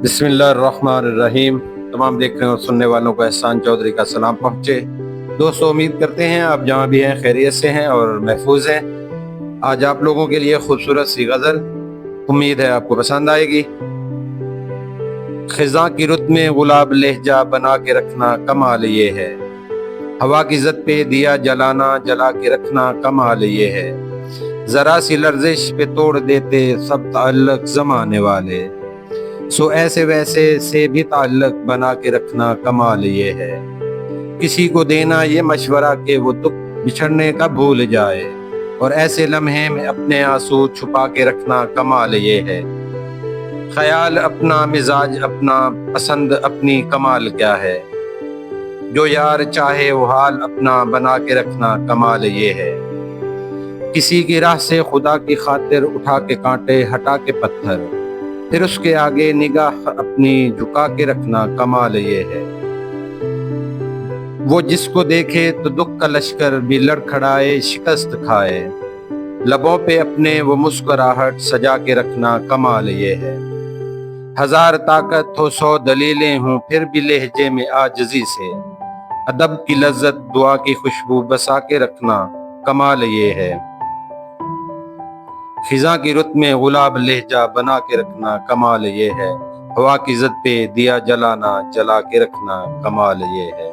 बिस्मिल्लाहिर्रहमानिर्रहीम। तमाम देखने और सुनने वालों को एहसान चौधरी का सलाम पहुँचे। दोस्तों, उम्मीद करते हैं आप जहाँ भी हैं खैरियत से हैं और महफूज हैं। आज आप लोगों के लिए खूबसूरत सी गज़ल, उम्मीद है आपको पसंद आएगी। खिज़ां की रुत में गुलाब लहजा बना के रखना कमाल ये है। हवा की ज़द पे दिया जलाना जला के रखना कमाल ये है। ज़रा सी लर्जिश पे तोड़ देते सब ताल्लुक ज़माने वाले। सो ऐसे वैसे से भी ताल्लुक बना के रखना कमाल ये है। किसी को देना ये मशवरा के वो दुख बिछड़ने का भूल जाए, और ऐसे लम्हे में अपने आंसू छुपा के रखना कमाल ये है। ख्याल अपना, मिजाज अपना, पसंद अपनी, कमाल क्या है। जो यार चाहे वो हाल अपना बना के रखना कमाल ये है। किसी की राह से खुदा की खातिर उठा के कांटे हटा के पत्थर, फिर उसके आगे निगाह अपनी झुका के रखना कमाल ये है। वो जिसको देखे तो दुख का लश्कर भी लड़खड़ाए शिकस्त खाए, लबों पे अपने वो मुस्कुराहट सजा के रखना कमाल ये है। हजार ताकत हो सौ दलीलें हों फिर भी लहजे में आजिज़ी से, अदब की लज्जत दुआ की खुशबू बसा के रखना कमाल ये है। खिज़ां की रुत में गुलाब लहजा बना के रखना कमाल ये है। हवा की ज़द पे दिया जलाना जला के रखना कमाल ये है।